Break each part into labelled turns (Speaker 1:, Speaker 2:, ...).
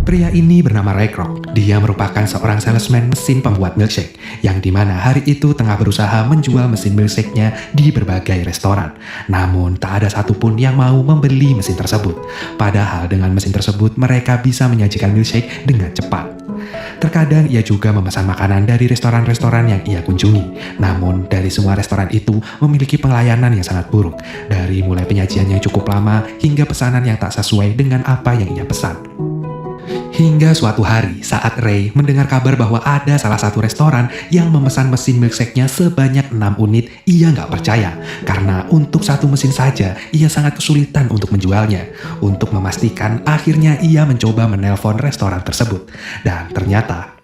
Speaker 1: Pria ini bernama Ray Kroc. Dia merupakan seorang salesman mesin pembuat milkshake, yang dimana hari itu tengah berusaha menjual mesin milkshake-nya di berbagai restoran. Namun, tak ada satupun yang mau membeli mesin tersebut. Padahal dengan mesin tersebut, mereka bisa menyajikan milkshake dengan cepat. Terkadang ia juga memesan makanan dari restoran-restoran yang ia kunjungi. Namun, dari semua restoran itu memiliki pelayanan yang sangat buruk. Dari mulai penyajiannya cukup lama, hingga pesanan yang tak sesuai dengan apa yang ia pesan. Hingga suatu hari, saat Ray mendengar kabar bahwa ada salah satu restoran yang memesan mesin milkshake-nya sebanyak 6 unit, ia nggak percaya. Karena untuk satu mesin saja, ia sangat kesulitan untuk menjualnya. Untuk memastikan, akhirnya ia mencoba menelpon restoran tersebut. Dan ternyata,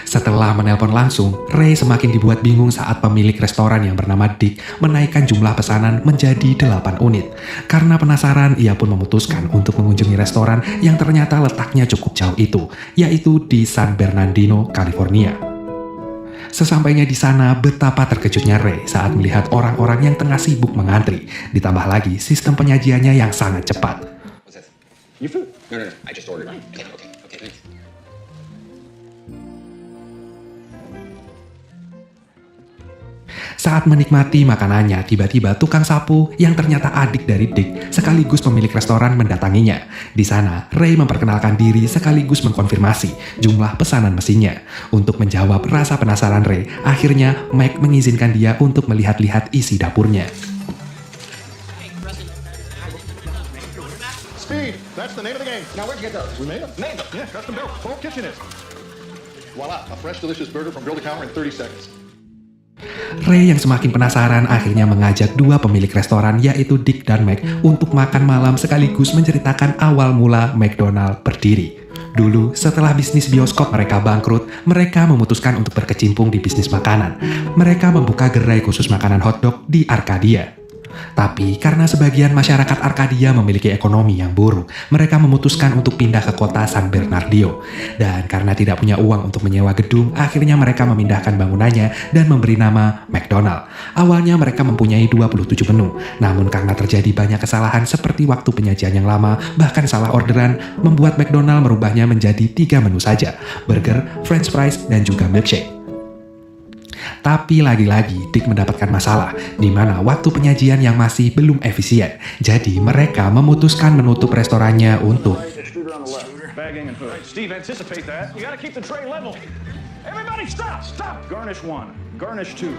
Speaker 1: setelah menelpon langsung, Ray semakin dibuat bingung saat pemilik restoran yang bernama Dick menaikkan jumlah pesanan menjadi 8 unit. Karena penasaran, ia pun memutuskan untuk mengunjungi restoran yang ternyata letaknya cukup jauh itu, yaitu di San Bernardino, California. Sesampainya di sana, betapa terkejutnya Ray saat melihat orang-orang yang tengah sibuk mengantri. Ditambah lagi sistem penyajiannya yang sangat cepat.
Speaker 2: Your food? No. I just ordered. Okay, thanks.
Speaker 1: Saat menikmati makanannya, tiba-tiba tukang sapu yang ternyata adik dari Dick sekaligus pemilik restoran mendatanginya. Di sana, Ray memperkenalkan diri sekaligus mengkonfirmasi jumlah pesanan mesinnya. Untuk menjawab rasa penasaran Ray, akhirnya Mike mengizinkan dia untuk melihat-lihat isi dapurnya.
Speaker 3: Speed, that's the name of the game.
Speaker 2: Now where'd you get those?
Speaker 3: We made them.
Speaker 2: Made them.
Speaker 3: Yeah, custom built. Full kitchen is. Voila, a fresh, delicious burger from grill to counter in 30 seconds.
Speaker 1: Ray yang semakin penasaran akhirnya mengajak dua pemilik restoran yaitu Dick dan Mike untuk makan malam sekaligus menceritakan awal mula McDonald berdiri. Dulu, setelah bisnis bioskop mereka bangkrut, mereka memutuskan untuk berkecimpung di bisnis makanan. Mereka membuka gerai khusus makanan hotdog di Arcadia. Tapi karena sebagian masyarakat Arcadia memiliki ekonomi yang buruk, mereka memutuskan untuk pindah ke kota San Bernardino. Dan karena tidak punya uang untuk menyewa gedung, akhirnya mereka memindahkan bangunannya dan memberi nama McDonald. Awalnya mereka mempunyai 27 menu, namun karena terjadi banyak kesalahan seperti waktu penyajian yang lama, bahkan salah orderan, membuat McDonald merubahnya menjadi 3 menu saja, burger, french fries, dan juga milkshake. Tapi lagi-lagi Dick mendapatkan masalah, di mana waktu penyajian yang masih belum efisien. Jadi mereka memutuskan menutup restorannya untuk
Speaker 3: Bagging and hood. Steve, anticipate that. You gotta keep the tray level. Everybody stop! Garnish 1. Garnish 2.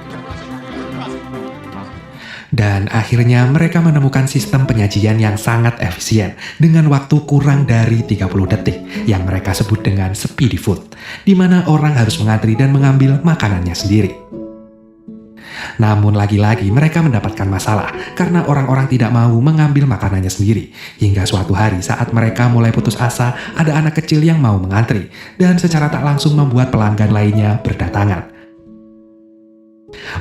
Speaker 1: Dan akhirnya mereka menemukan sistem penyajian yang sangat efisien dengan waktu kurang dari 30 detik yang mereka sebut dengan speedy food, di mana orang harus mengantri dan mengambil makanannya sendiri. Namun lagi-lagi mereka mendapatkan masalah karena orang-orang tidak mau mengambil makanannya sendiri. Hingga suatu hari saat mereka mulai putus asa, ada anak kecil yang mau mengantri dan secara tak langsung membuat pelanggan lainnya berdatangan.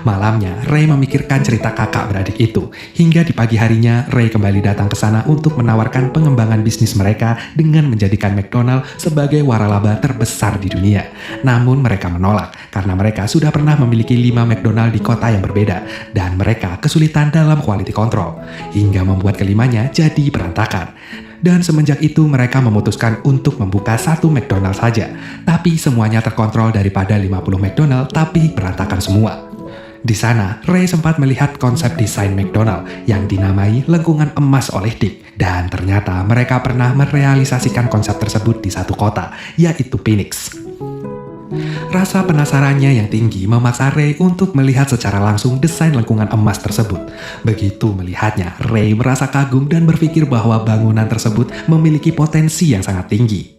Speaker 1: Malamnya, Ray memikirkan cerita kakak beradik itu. Hingga di pagi harinya, Ray kembali datang ke sana untuk menawarkan pengembangan bisnis mereka dengan menjadikan McDonald sebagai waralaba terbesar di dunia. Namun mereka menolak, karena mereka sudah pernah memiliki 5 McDonald di kota yang berbeda, dan mereka kesulitan dalam quality control, hingga membuat kelimanya jadi berantakan. Dan semenjak itu mereka memutuskan untuk membuka 1 McDonald saja. Tapi semuanya terkontrol daripada 50 McDonald, tapi berantakan semua. Di sana, Ray sempat melihat konsep desain McDonald yang dinamai lengkungan emas oleh Dick. Dan ternyata mereka pernah merealisasikan konsep tersebut di satu kota, yaitu Phoenix. Rasa penasarannya yang tinggi memaksa Ray untuk melihat secara langsung desain lengkungan emas tersebut. Begitu melihatnya, Ray merasa kagum dan berpikir bahwa bangunan tersebut memiliki potensi yang sangat tinggi.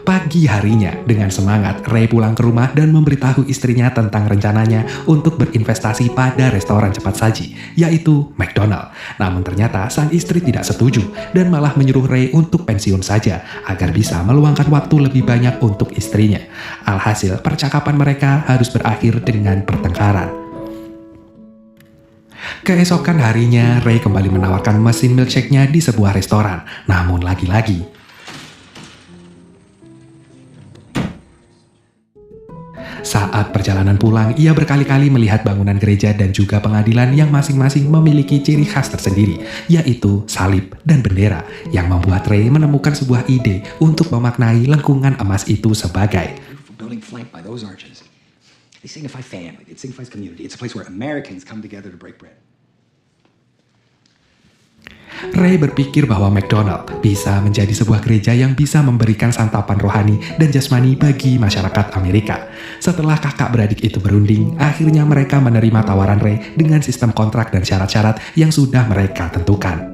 Speaker 1: Pagi harinya, dengan semangat, Ray pulang ke rumah dan memberitahu istrinya tentang rencananya untuk berinvestasi pada restoran cepat saji, yaitu McDonald. Namun ternyata sang istri tidak setuju dan malah menyuruh Ray untuk pensiun saja agar bisa meluangkan waktu lebih banyak untuk istrinya. Alhasil, percakapan mereka harus berakhir dengan pertengkaran. Keesokan harinya, Ray kembali menawarkan mesin milkshake-nya di sebuah restoran. Namun lagi-lagi, Saat perjalanan pulang, ia berkali-kali melihat bangunan gereja dan juga pengadilan yang masing-masing memiliki ciri khas tersendiri, yaitu salib dan bendera, yang membuat Ray menemukan sebuah ide untuk memaknai lengkungan emas itu sebagai
Speaker 2: Beautiful building flanked by those arches. They signify family. It signifies community. It's a place where Americans come together to break bread.
Speaker 1: Ray berpikir bahwa McDonald bisa menjadi sebuah gereja yang bisa memberikan santapan rohani dan jasmani bagi masyarakat Amerika. Setelah kakak beradik itu berunding, akhirnya mereka menerima tawaran Ray dengan sistem kontrak dan syarat-syarat yang sudah mereka tentukan.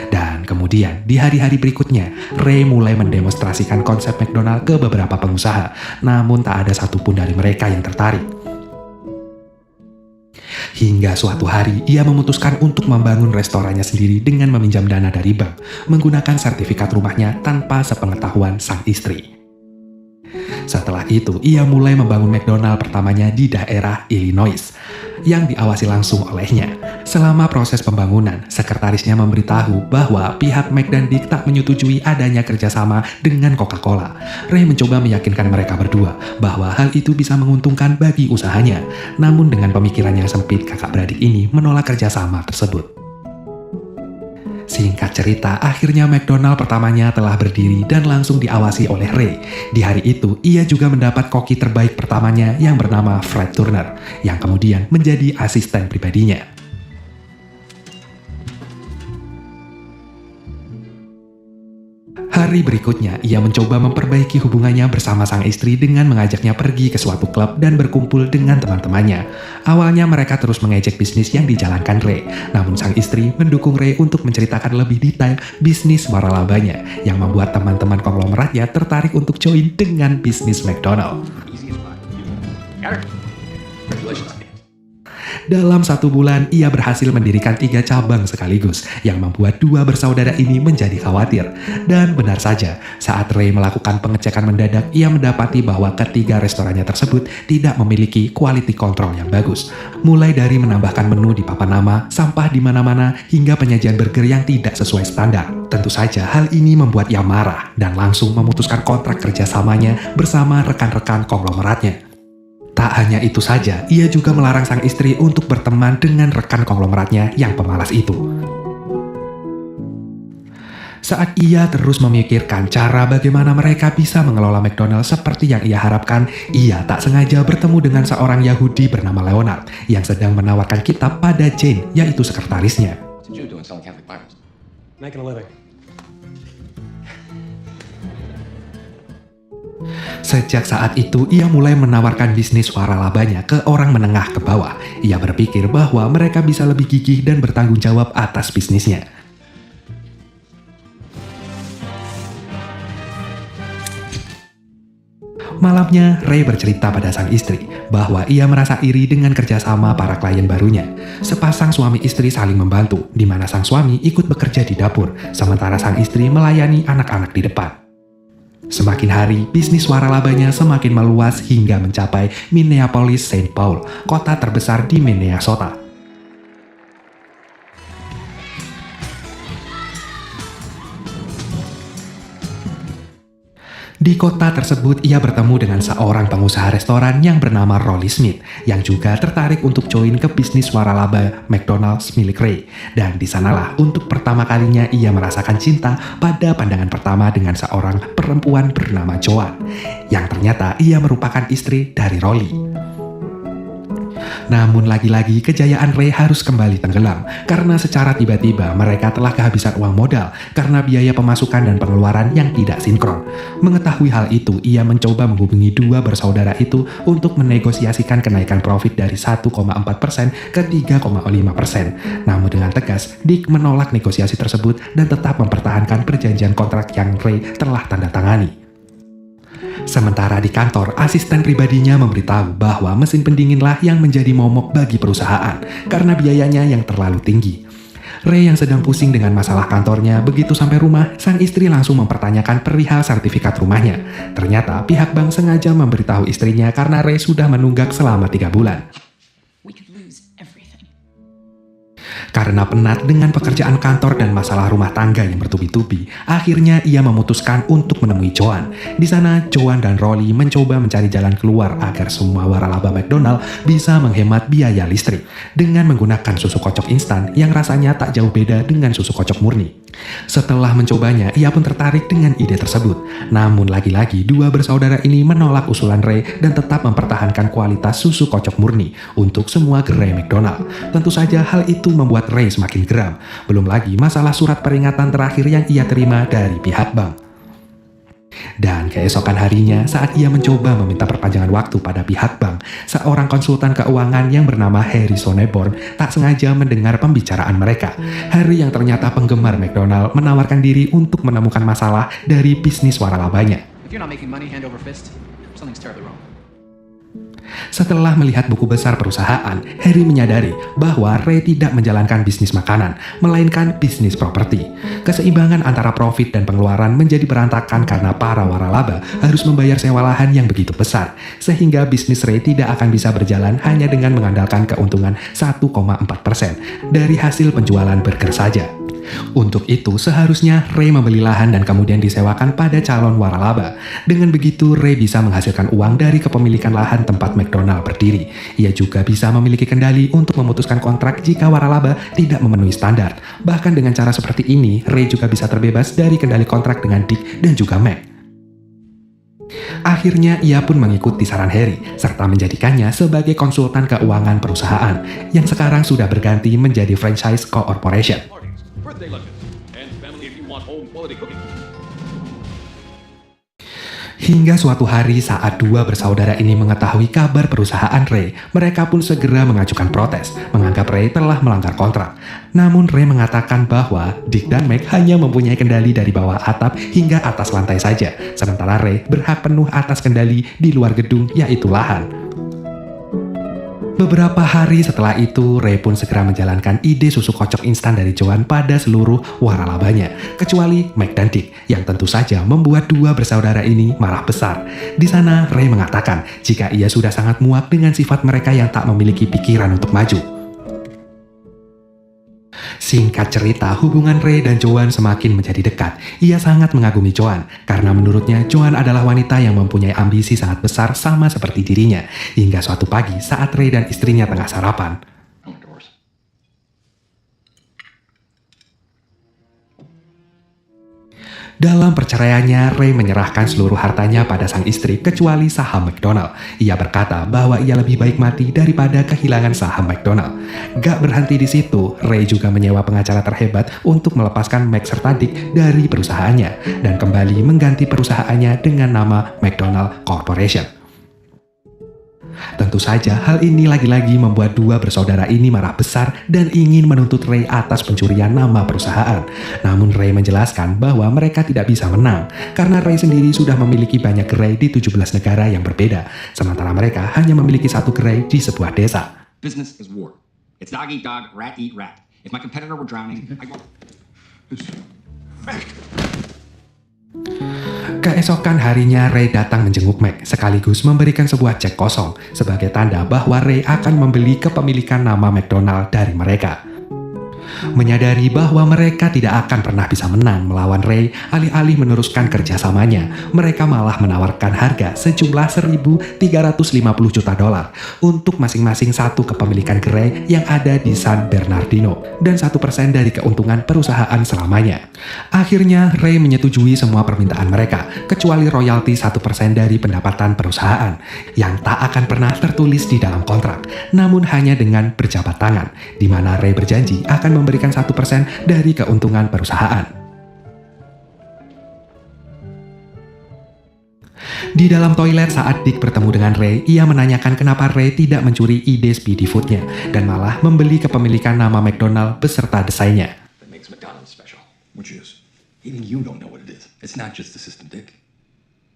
Speaker 1: Dan kemudian, di hari-hari berikutnya, Ray mulai mendemonstrasikan konsep McDonald ke beberapa pengusaha, namun tak ada satupun dari mereka yang tertarik. Hingga suatu hari, ia memutuskan untuk membangun restorannya sendiri dengan meminjam dana dari bank, menggunakan sertifikat rumahnya tanpa sepengetahuan sang istri. Setelah itu, ia mulai membangun McDonald pertamanya di daerah Illinois, yang diawasi langsung olehnya. Selama proses pembangunan, sekretarisnya memberitahu bahwa pihak Mac dan Dick tak menyetujui adanya kerjasama dengan Coca-Cola. Ray mencoba meyakinkan mereka berdua bahwa hal itu bisa menguntungkan bagi usahanya. Namun dengan pemikiran yang sempit, kakak beradik ini menolak kerjasama tersebut. Singkat cerita, akhirnya McDonald pertamanya telah berdiri dan langsung diawasi oleh Ray. Di hari itu, ia juga mendapat koki terbaik pertamanya yang bernama Fred Turner, yang kemudian menjadi asisten pribadinya. Hari berikutnya, ia mencoba memperbaiki hubungannya bersama sang istri dengan mengajaknya pergi ke suatu klub dan berkumpul dengan teman-temannya. Awalnya mereka terus mengejek bisnis yang dijalankan Ray, namun sang istri mendukung Ray untuk menceritakan lebih detail bisnis waralabanya, yang membuat teman-teman konglomeratnya tertarik untuk join dengan bisnis McDonald.
Speaker 2: Easiest spot. Got her? Congratulations.
Speaker 1: Dalam 1 bulan, ia berhasil mendirikan 3 cabang sekaligus, yang membuat 2 bersaudara ini menjadi khawatir. Dan benar saja, saat Ray melakukan pengecekan mendadak, ia mendapati bahwa ketiga restorannya tersebut tidak memiliki quality control yang bagus. Mulai dari menambahkan menu di papan nama, sampah di mana-mana, hingga penyajian burger yang tidak sesuai standar. Tentu saja hal ini membuat ia marah dan langsung memutuskan kontrak kerjasamanya bersama rekan-rekan konglomeratnya. Tak hanya itu saja, ia juga melarang sang istri untuk berteman dengan rekan konglomeratnya yang pemalas itu. Saat ia terus memikirkan cara bagaimana mereka bisa mengelola McDonald seperti yang ia harapkan, ia tak sengaja bertemu dengan seorang Yahudi bernama Leonard yang sedang menawarkan kitab pada Jane, yaitu sekretarisnya.
Speaker 2: What's a Jew doing selling Catholic Bibles?
Speaker 4: Making a living.
Speaker 1: Sejak saat itu, ia mulai menawarkan bisnis waralabanya ke orang menengah ke bawah. Ia berpikir bahwa mereka bisa lebih gigih dan bertanggung jawab atas bisnisnya. Malamnya, Ray bercerita pada sang istri bahwa ia merasa iri dengan kerjasama para klien barunya. Sepasang suami istri saling membantu, di mana sang suami ikut bekerja di dapur, sementara sang istri melayani anak-anak di depan. Semakin hari, bisnis waralabanya semakin meluas hingga mencapai Minneapolis St. Paul, kota terbesar di Minnesota. Di kota tersebut, ia bertemu dengan seorang pengusaha restoran yang bernama Rollie Smith, yang juga tertarik untuk join ke bisnis waralaba McDonald's milik Ray. Dan di sanalah untuk pertama kalinya ia merasakan cinta pada pandangan pertama dengan seorang perempuan bernama Joan, yang ternyata ia merupakan istri dari Rollie. Namun lagi-lagi kejayaan Ray harus kembali tenggelam karena secara tiba-tiba mereka telah kehabisan uang modal karena biaya pemasukan dan pengeluaran yang tidak sinkron. Mengetahui hal itu, ia mencoba menghubungi 2 bersaudara itu untuk menegosiasikan kenaikan profit dari 1,4% ke 3,5%. Namun dengan tegas, Dick menolak negosiasi tersebut dan tetap mempertahankan perjanjian kontrak yang Ray telah tanda tangani. Sementara di kantor, asisten pribadinya memberitahu bahwa mesin pendinginlah yang menjadi momok bagi perusahaan karena biayanya yang terlalu tinggi. Ray yang sedang pusing dengan masalah kantornya, begitu sampai rumah, sang istri langsung mempertanyakan perihal sertifikat rumahnya. Ternyata pihak bank sengaja memberitahu istrinya karena Ray sudah menunggak selama 3 bulan. Karena penat dengan pekerjaan kantor dan masalah rumah tangga yang bertubi-tubi, akhirnya ia memutuskan untuk menemui Joan. Di sana, Joan dan Rolly mencoba mencari jalan keluar agar semua waralaba McDonald bisa menghemat biaya listrik dengan menggunakan susu kocok instan yang rasanya tak jauh beda dengan susu kocok murni. Setelah mencobanya, ia pun tertarik dengan ide tersebut. Namun lagi-lagi, dua bersaudara ini menolak usulan Ray dan tetap mempertahankan kualitas susu kocok murni untuk semua gerai McDonald. Tentu saja hal itu membuat Ray semakin geram. Belum lagi masalah surat peringatan terakhir yang ia terima dari pihak bank. Dan keesokan harinya, saat ia mencoba meminta perpanjangan waktu pada pihak bank, seorang konsultan keuangan yang bernama Harry Sonneborn tak sengaja mendengar pembicaraan mereka. Harry yang ternyata penggemar McDonald menawarkan diri untuk menemukan masalah dari bisnis waralabanya.
Speaker 4: If you're not making money hand over fist, something's terribly wrong.
Speaker 1: Setelah melihat buku besar perusahaan, Harry menyadari bahwa Ray tidak menjalankan bisnis makanan, melainkan bisnis properti. Keseimbangan antara profit dan pengeluaran menjadi berantakan karena para waralaba harus membayar sewa lahan yang begitu besar, sehingga bisnis Ray tidak akan bisa berjalan hanya dengan mengandalkan keuntungan 1,4% dari hasil penjualan burger saja. Untuk itu, seharusnya Ray membeli lahan dan kemudian disewakan pada calon waralaba. Dengan begitu, Ray bisa menghasilkan uang dari kepemilikan lahan tempat McDonald berdiri. Ia juga bisa memiliki kendali untuk memutuskan kontrak jika waralaba tidak memenuhi standar. Bahkan dengan cara seperti ini, Ray juga bisa terbebas dari kendali kontrak dengan Dick dan juga Mac. Akhirnya ia pun mengikuti saran Harry, serta menjadikannya sebagai konsultan keuangan perusahaan, yang sekarang sudah berganti menjadi franchise corporation.
Speaker 5: Birthday luncheon, and family if you want home quality cooking.
Speaker 1: Hingga suatu hari saat dua bersaudara ini mengetahui kabar perusahaan Ray, mereka pun segera mengajukan protes, menganggap Ray telah melanggar kontrak. Namun Ray mengatakan bahwa Dick dan Mac hanya mempunyai kendali dari bawah atap hingga atas lantai saja, sementara Ray berhak penuh atas kendali di luar gedung, yaitu lahan. Beberapa hari setelah itu, Ray pun segera menjalankan ide susu kocok instan dari Joan pada seluruh waralabanya, kecuali Mac dan Dick, yang tentu saja membuat dua bersaudara ini marah besar. Di sana, Ray mengatakan jika ia sudah sangat muak dengan sifat mereka yang tak memiliki pikiran untuk maju. Singkat cerita, hubungan Ray dan Joan semakin menjadi dekat. Ia sangat mengagumi Joan, karena menurutnya Joan adalah wanita yang mempunyai ambisi sangat besar sama seperti dirinya. Hingga suatu pagi saat Ray dan istrinya tengah sarapan, dalam perceraiannya, Ray menyerahkan seluruh hartanya pada sang istri kecuali saham McDonald. Ia berkata bahwa ia lebih baik mati daripada kehilangan saham McDonald. Gak berhenti di situ, Ray juga menyewa pengacara terhebat untuk melepaskan Mac serta Dick dari perusahaannya dan kembali mengganti perusahaannya dengan nama McDonald Corporation. Tentu saja hal ini lagi-lagi membuat dua bersaudara ini marah besar dan ingin menuntut Ray atas pencurian nama perusahaan. Namun Ray menjelaskan bahwa mereka tidak bisa menang karena Ray sendiri sudah memiliki banyak gerai di 17 negara yang berbeda, sementara mereka hanya memiliki satu gerai di sebuah desa.
Speaker 6: Business is war. It's dog eat dog, rat eat rat. If my competitor were drowning, I won't.
Speaker 1: Keesokan harinya, Ray datang menjenguk Mac sekaligus memberikan sebuah cek kosong sebagai tanda bahwa Ray akan membeli kepemilikan nama McDonald dari mereka. Menyadari bahwa mereka tidak akan pernah bisa menang melawan Ray, alih-alih meneruskan kerjasamanya, mereka malah menawarkan harga sejumlah $1.350 juta untuk masing-masing satu kepemilikan gerai yang ada di San Bernardino dan 1% dari keuntungan perusahaan selamanya. Akhirnya Ray menyetujui semua permintaan mereka, kecuali royalti 1% dari pendapatan perusahaan, yang tak akan pernah tertulis di dalam kontrak, namun hanya dengan berjabat tangan, di mana Ray berjanji akan memberikan 1% dari keuntungan perusahaan. Di dalam toilet saat Dick bertemu dengan Ray, ia menanyakan kenapa Ray tidak mencuri ide Speedy Food-nya dan malah membeli kepemilikan nama McDonald beserta desainnya.
Speaker 2: That makes McDonald's special.
Speaker 3: Which is?
Speaker 2: Even you don't know what it is. It's not just the system, Dick.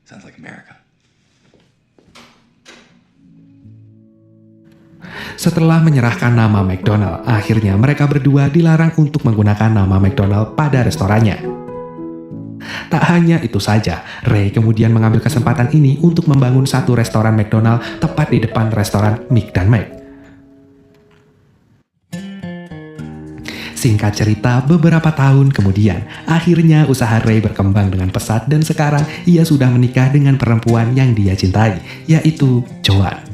Speaker 2: Sounds like America.
Speaker 1: Setelah menyerahkan nama McDonald, akhirnya mereka berdua dilarang untuk menggunakan nama McDonald pada restorannya. Tak hanya itu saja, Ray kemudian mengambil kesempatan ini untuk membangun satu restoran McDonald tepat di depan restoran Mick dan Mac. Singkat cerita, beberapa tahun kemudian, akhirnya usaha Ray berkembang dengan pesat dan sekarang ia sudah menikah dengan perempuan yang dia cintai, yaitu Joan.